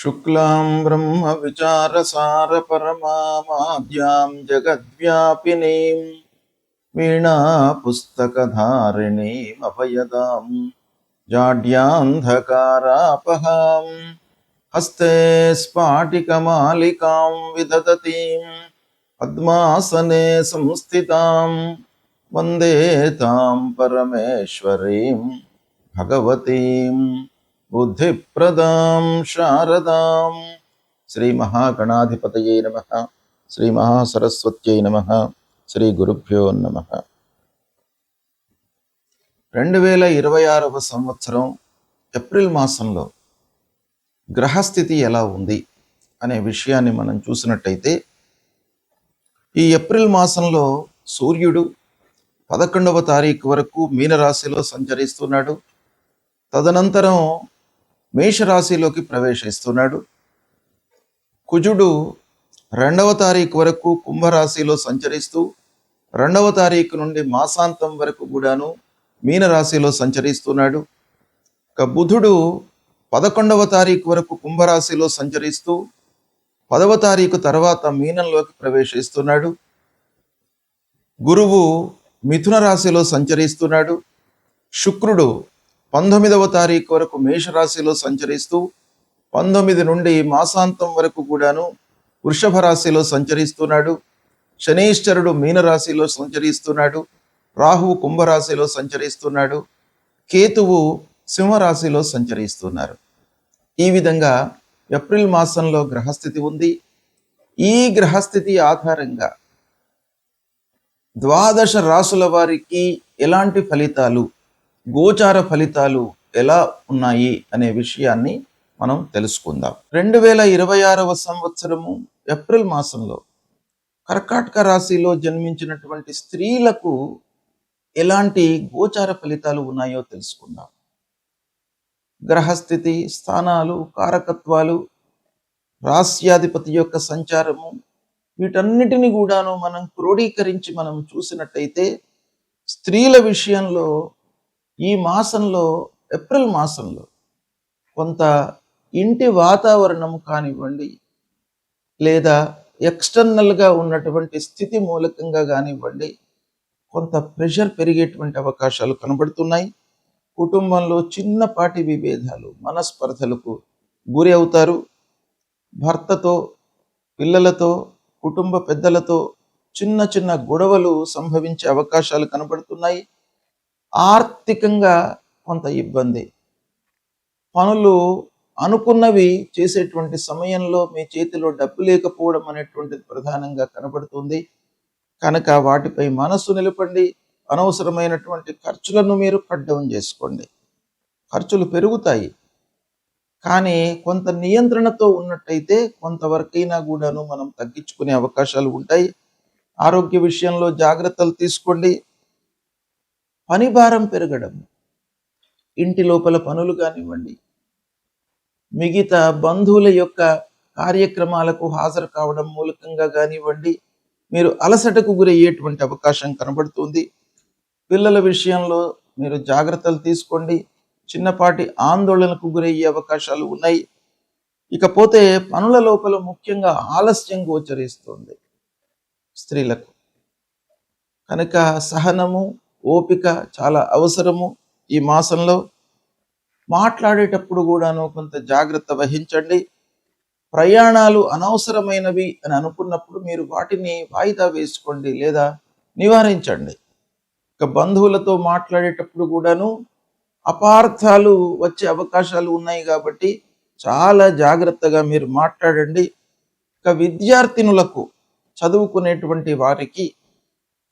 शुक्लां ब्रह्मविचारसारपरमामाद्यां जगद्व्यापिनीं वीणापुस्तकधारिणीमभयदां जाड्यान्धकारापहां हस्ते स्फाटिकमालिकां विदधतीं पद्मासने संस्थितां वन्दे तां परमेश्वरीं भगवतीं बुद्धिप्रदां शारदां శ్రీ మహాగణాధిపతయే నమః. శ్రీ మహాసరస్వత్యై నమః. శ్రీ గురుభ్యో నమః. 2026వ సంవత్సరం ఏప్రిల్ మాసంలో గ్రహస్థితి ఎలా ఉంది అనే విషయాన్ని మనం చూసినట్టయితే, ఈ ఏప్రిల్ మాసంలో సూర్యుడు 11వ తారీఖు వరకు మీనరాశిలో సంచరిస్తున్నాడు. తదనంతరం మేషరాశిలోకి ప్రవేశిస్తున్నాడు. కుజుడు 2వ తారీఖు వరకు కుంభరాశిలో సంచరిస్తూ 2వ తారీఖు నుండి మాసాంతం వరకు కూడాను మీనరాశిలో సంచరిస్తున్నాడు. ఇక బుధుడు 11వ తారీఖు వరకు కుంభరాశిలో సంచరిస్తూ 10వ తారీఖు తర్వాత మీనంలోకి ప్రవేశిస్తున్నాడు. గురువు మిథున రాశిలో సంచరిస్తున్నాడు. శుక్రుడు 19వ తారీఖు వరకు మేషరాశిలో సంచరిస్తూ 19 నుండి మాసాంతం వరకు కూడాను వృషభ రాశిలో సంచరిస్తున్నాడు. శనీశ్వరుడు మీనరాశిలో సంచరిస్తున్నాడు. రాహువు కుంభరాశిలో సంచరిస్తున్నాడు. కేతువు సింహరాశిలో సంచరిస్తున్నారు. ఈ విధంగా ఏప్రిల్ మాసంలో గ్రహస్థితి ఉంది. ఈ గ్రహస్థితి ఆధారంగా 12 రాసుల వారికి ఎలాంటి ఫలితాలు, గోచార ఫలితాలు ఎలా ఉన్నాయి అనే విషయాన్ని మనం తెలుసుకుందాం. 2026వ సంవత్సరము ఏప్రిల్ మాసంలో కర్కాటక రాశిలో జన్మించినటువంటి స్త్రీలకు ఎలాంటి గోచార ఫలితాలు ఉన్నాయో తెలుసుకుందాం. గ్రహస్థితి, స్థానాలు, కారకత్వాలు, రాస్యాధిపతి యొక్క సంచారము, వీటన్నిటిని కూడాను మనం క్రోడీకరించి మనం చూసినట్టయితే, స్త్రీల విషయంలో ఈ మాసంలో, ఏప్రిల్ మాసంలో కొంత ఇంటి వాతావరణం కానివ్వండి, లేదా ఎక్స్టర్నల్గా ఉన్నటువంటి స్థితి మూలకంగా కానివ్వండి, కొంత ప్రెషర్ పెరిగేటువంటి అవకాశాలు కనబడుతున్నాయి. కుటుంబంలో చిన్నపాటి విభేదాలు, మనస్పర్ధలకు గురి అవుతారు. భర్తతో, పిల్లలతో, కుటుంబ పెద్దలతో చిన్న చిన్న గొడవలు సంభవించే అవకాశాలు కనబడుతున్నాయి. ఆర్థికంగా కొంత ఇబ్బంది, పనులు అనుకున్నవి చేసేటువంటి సమయంలో మీ చేతిలో డబ్బు లేకపోవడం అనేటువంటిది ప్రధానంగా కనబడుతుంది. కనుక వాటిపై మనస్సు నిలపండి. అనవసరమైనటువంటి ఖర్చులను మీరు కట్ డౌన్ చేసుకోండి. ఖర్చులు పెరుగుతాయి, కానీ కొంత నియంత్రణతో ఉన్నట్టయితే కొంతవరకైనా కూడాను మనం తగ్గించుకునే అవకాశాలు ఉంటాయి. ఆరోగ్య విషయంలో జాగ్రత్తలు తీసుకోండి. పని భారం పెరగడం, ఇంటి లోపల పనులు కానివ్వండి, మిగతా బంధువుల యొక్క కార్యక్రమాలకు హాజరు కావడం మూలకంగా కానివ్వండి, మీరు అలసటకు గురయ్యేటువంటి అవకాశం కనబడుతుంది. పిల్లల విషయంలో మీరు జాగ్రత్తలు తీసుకోండి. చిన్నపాటి ఆందోళనకు గురయ్యే అవకాశాలు ఉన్నాయి. ఇకపోతే పనుల లోపల ముఖ్యంగా ఆలస్యం గోచరిస్తుంది స్త్రీలకు. కనుక సహనము, ఓపిక చాలా అవసరము. ఈ మాసంలో మాట్లాడేటప్పుడు కూడాను కొంత జాగ్రత్త వహించండి. ప్రయాణాలు అనవసరమైనవి అని అనుకున్నప్పుడు మీరు వాటిని వాయిదా వేసుకోండి లేదా నివారించండి. ఇక బంధువులతో మాట్లాడేటప్పుడు కూడాను అపార్థాలు వచ్చే అవకాశాలు ఉన్నాయి కాబట్టి చాలా జాగ్రత్తగా మీరు మాట్లాడండి. ఇక విద్యార్థినులకు, చదువుకునేటువంటి వారికి,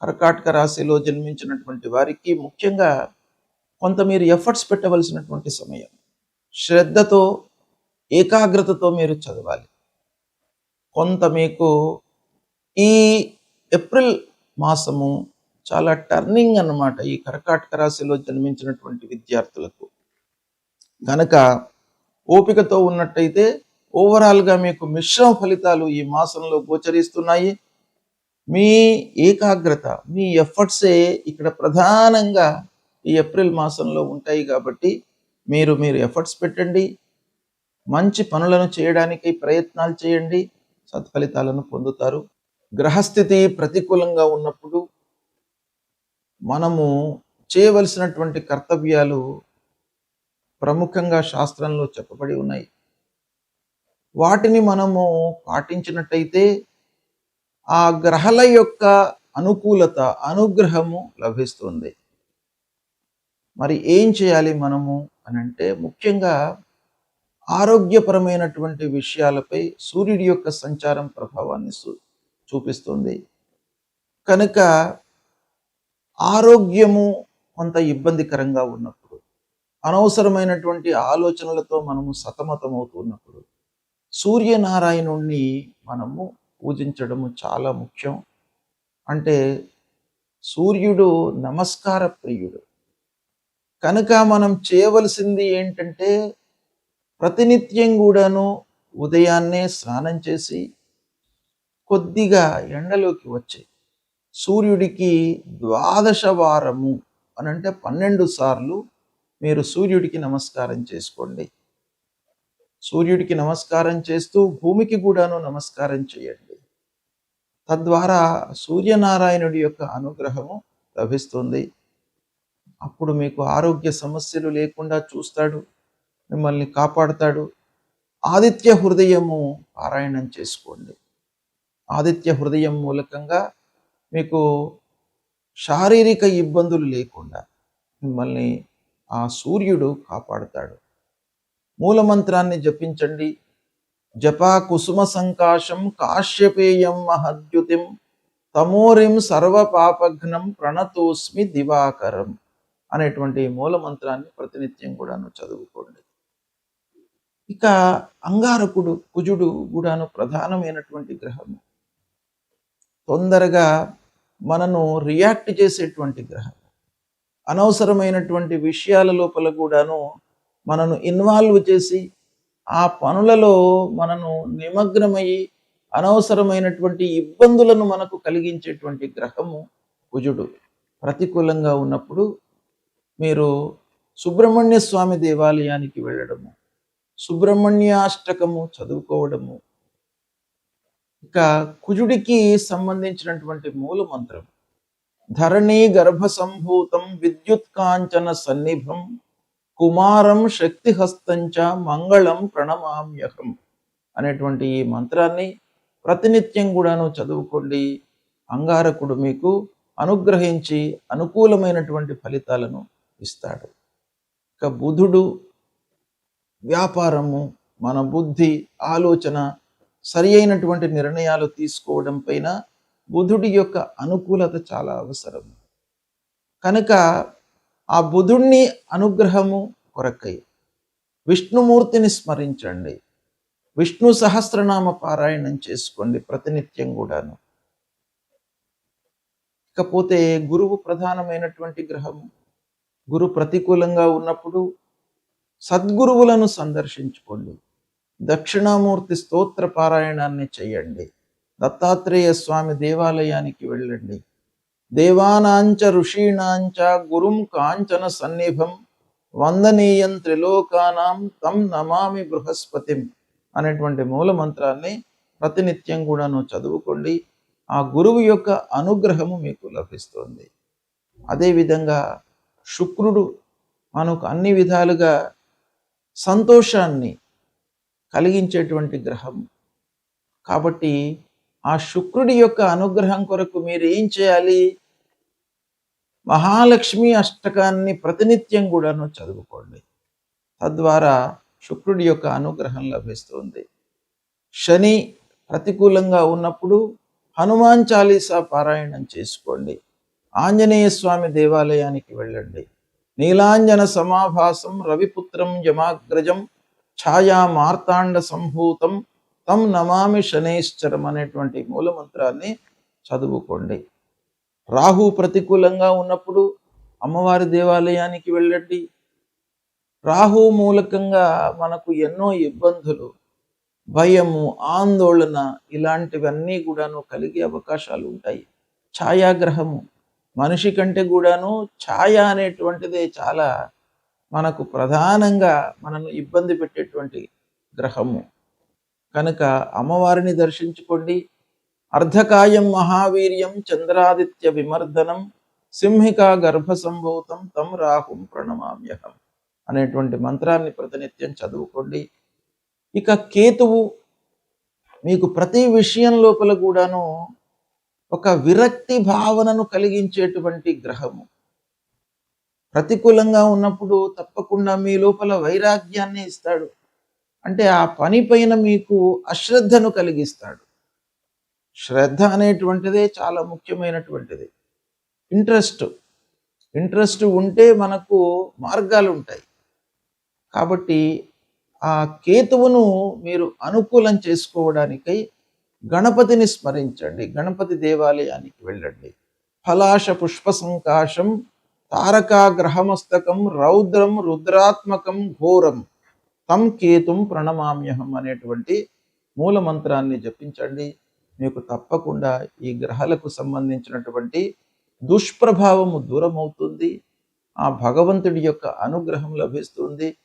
కర్కాటక రాశిలో జన్మించినటువంటి వారికి ముఖ్యంగా కొంత మీరు ఎఫర్ట్స్ పెట్టవలసినటువంటి సమయం. శ్రద్ధతో, ఏకాగ్రతతో మీరు చదవాలి. కొంత మీకు ఈ ఏప్రిల్ మాసము చాలా టర్నింగ్ అన్నమాట ఈ కర్కాటక రాశిలో జన్మించినటువంటి విద్యార్థులకు. కనుక ఓపికతో ఉన్నట్టయితే ఓవరాల్గా మీకు మిశ్రమ ఫలితాలు ఈ మాసంలో గోచరిస్తున్నాయి. మీ ఏకాగ్రత, మీ ఎఫర్ట్సే ఇక్కడ ప్రధానంగా ఈ ఏప్రిల్ మాసంలో ఉంటాయి కాబట్టి మీరు ఎఫర్ట్స్ పెట్టండి. మంచి పనులను చేయడానికి ప్రయత్నాలు చేయండి, సత్ఫలితాలను పొందుతారు. గ్రహస్థితి ప్రతికూలంగా ఉన్నప్పుడు మనము చేయవలసినటువంటి కర్తవ్యాలు ప్రముఖంగా శాస్త్రంలో చెప్పబడి ఉన్నాయి. వాటిని మనము పాటించినట్టయితే ఆ గ్రహాల యొక్క అనుకూలత, అనుగ్రహము లభిస్తుంది. మరి ఏం చేయాలి మనము అనంటే, ముఖ్యంగా ఆరోగ్యపరమైనటువంటి విషయాలపై సూర్యుడి యొక్క సంచారం ప్రభావాన్ని చూపిస్తుంది. కనుక ఆరోగ్యము కొంత ఇబ్బందికరంగా ఉన్నప్పుడు, అనవసరమైనటువంటి ఆలోచనలతో మనము సతమతమవుతున్నప్పుడు సూర్యనారాయణుణ్ణి మనము పూజించడము చాలా ముఖ్యం. అంటే సూర్యుడు నమస్కార ప్రియుడు. కనుక మనం చేయవలసింది ఏంటంటే, ప్రతినిత్యం కూడాను ఉదయాన్నే స్నానం చేసి కొద్దిగా ఎండలోకి వచ్చి సూర్యుడికి 12 వారము అనంటే 12 సార్లు మీరు సూర్యుడికి నమస్కారం చేసుకోండి. సూర్యుడికి నమస్కారం చేస్తూ భూమికి కూడాను నమస్కారం చేయండి. తద్వారా సూర్యనారాయణుడి యొక్క అనుగ్రహము లభిస్తుంది. అప్పుడు మీకు ఆరోగ్య సమస్యలు లేకుండా చూస్తాడు, మిమ్మల్ని కాపాడుతాడు. ఆదిత్య హృదయము పారాయణం చేసుకోండి. ఆదిత్య హృదయం మూలకంగా మీకు శారీరక ఇబ్బందులు లేకుండా మిమ్మల్ని ఆ సూర్యుడు కాపాడుతాడు. మూలమంత్రాన్ని జపించండి. జపా కుసుమ సంకాశం కాశ్యపేయం మహద్యుతిం తమోరిం సర్వపాపఘ్నం ప్రణతోస్మి దివాకరం అనేటువంటి మూలమంత్రాన్ని ప్రతినిత్యం కూడాను చదువుకోండి. ఇక అంగారకుడు, కుజుడు కూడాను ప్రధానమైనటువంటి గ్రహము. తొందరగా మనను రియాక్ట్ చేసేటువంటి గ్రహం. అనవసరమైనటువంటి విషయాల లోపల కూడాను మనను ఇన్వాల్వ్ చేసి ఆ పనులలో మనను నిమగ్నమయ్యి అనవసరమైనటువంటి ఇబ్బందులను మనకు కలిగించేటువంటి గ్రహము కుజుడు. ప్రతికూలంగా ఉన్నప్పుడు మీరు సుబ్రహ్మణ్య స్వామి దేవాలయానికి వెళ్ళడము, సుబ్రహ్మణ్యాష్టకము చదువుకోవడము. ఇక కుజుడికి సంబంధించినటువంటి మూల మంత్రం ధరణి గర్భ సంభూతం విద్యుత్ కాంచన సన్నిభం కుమారం శక్తిహస్తంచ మంగళం ప్రణమామ్యహం అనేటువంటి ఈ మంత్రాన్ని ప్రతినిత్యం కూడాను చదువుకోండి. అంగారకుడు మీకు అనుగ్రహించి అనుకూలమైనటువంటి ఫలితాలను ఇస్తాడు. ఇక బుధుడు వ్యాపారము, మన బుద్ధి, ఆలోచన, సరి అయినటువంటి నిర్ణయాలు తీసుకోవడం పైన బుధుడి యొక్క అనుకూలత చాలా అవసరం. కనుక ఆ బుధుడిని అనుగ్రహము కొరకై విష్ణుమూర్తిని స్మరించండి. విష్ణు సహస్రనామ పారాయణం చేసుకోండి ప్రతినిత్యం కూడాను. ఇకపోతే గురువు ప్రధానమైనటువంటి గ్రహము. గురు ప్రతికూలంగా ఉన్నప్పుడు సద్గురువులను సందర్శించుకోండి. దక్షిణామూర్తి స్తోత్ర పారాయణాన్ని చేయండి. దత్తాత్రేయ స్వామి దేవాలయానికి వెళ్ళండి. దేవానాంచ ఋషీణాంచ గురుం కాంచన సన్నిభం వందనీయం త్రిలోకానాం తం నమామి బృహస్పతిం అనేటువంటి మూల మంత్రాన్ని ప్రతినిత్యం కూడాను చదువుకోండి. ఆ గురువు యొక్క అనుగ్రహము మీకు లభిస్తుంది. అదేవిధంగా శుక్రుడు మనకు అన్ని విధాలుగా సంతోషాన్ని కలిగించేటువంటి గ్రహం. కాబట్టి ఆ శుక్రుడి యొక్క అనుగ్రహం కొరకు మీరు ఏం చేయాలి? మహాలక్ష్మి అష్టకాన్ని ప్రతినిత్యం కూడాను చదువుకోండి. తద్వారా శుక్రుడి యొక్క అనుగ్రహం లభిస్తుంది. శని ప్రతికూలంగా ఉన్నప్పుడు హనుమాన్ చాలీసా పారాయణం చేసుకోండి. ఆంజనేయ స్వామి దేవాలయానికి వెళ్ళండి. నీలాంజన సమాభాసం రవిపుత్రం యమాగ్రజం ఛాయా మార్తాండ సంభూతం తం నమామి శనైశ్చరం అనేటువంటి మూలమంత్రాన్ని చదువుకోండి. రాహు ప్రతికూలంగా ఉన్నప్పుడు అమ్మవారి దేవాలయానికి వెళ్ళండి. రాహు మూలకంగా మనకు ఎన్నో ఇబ్బందులు, భయము, ఆందోళన ఇలాంటివన్నీ కూడాను కలిగే అవకాశాలు ఉంటాయి. ఛాయాగ్రహము మనిషి కంటే కూడాను ఛాయ అనేటువంటిదే చాలా మనకు ప్రధానంగా మనను ఇబ్బంది పెట్టేటువంటి గ్రహము కనుక అమ్మవారిని దర్శించుకోండి. అర్ధకాయం మహావీర్యం చంద్రాదిత్య విమర్దనం సింహికా గర్భ సంభూతం తం రాహుం ప్రణమామ్యహం అనేటువంటి మంత్రాన్ని ప్రతినిత్యం చదువుకోండి. ఇక కేతువు మీకు ప్రతి విషయం లోపల కూడాను ఒక విరక్తి భావనను కలిగించేటువంటి గ్రహము. ప్రతికూలంగా ఉన్నప్పుడు తప్పకుండా మీ లోపల వైరాగ్యాన్ని ఇస్తాడు. అంటే ఆ పని పైన మీకు అశ్రద్ధను కలిగిస్తాడు. శ్రద్ధ అనేటువంటిదే చాలా ముఖ్యమైనటువంటిది. ఇంట్రెస్ట్ ఉంటే మనకు మార్గాలు ఉంటాయి. కాబట్టి ఆ కేతువును మీరు అనుకూలం చేసుకోవడానికై గణపతిని స్మరించండి. గణపతి దేవాలయానికి వెళ్ళండి. ఫలాశ పుష్ప సంకాశం తారకాగ్రహమస్తకం రౌద్రం రుద్రాత్మకం ఘోరం తం కేతుం ప్రణమామ్యహం అనేటువంటి మూల మంత్రాన్ని జపించండి. మీకు తప్పకుండా ఈ గ్రహాలకు సంబంధించినటువంటి దుష్ప్రభావము దూరమవుతుంది. ఆ భగవంతుడి యొక్క అనుగ్రహం లభిస్తుంది.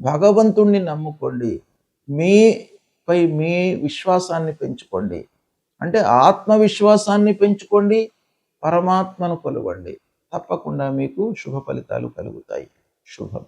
భగవంతుణ్ణి నమ్ముకోండి. మీపై మీ విశ్వాసాన్ని పెంచుకోండి. అంటే ఆత్మవిశ్వాసాన్ని పెంచుకోండి, పరమాత్మను కొలవండి. తప్పకుండా మీకు శుభ ఫలితాలు కలుగుతాయి. శుభం.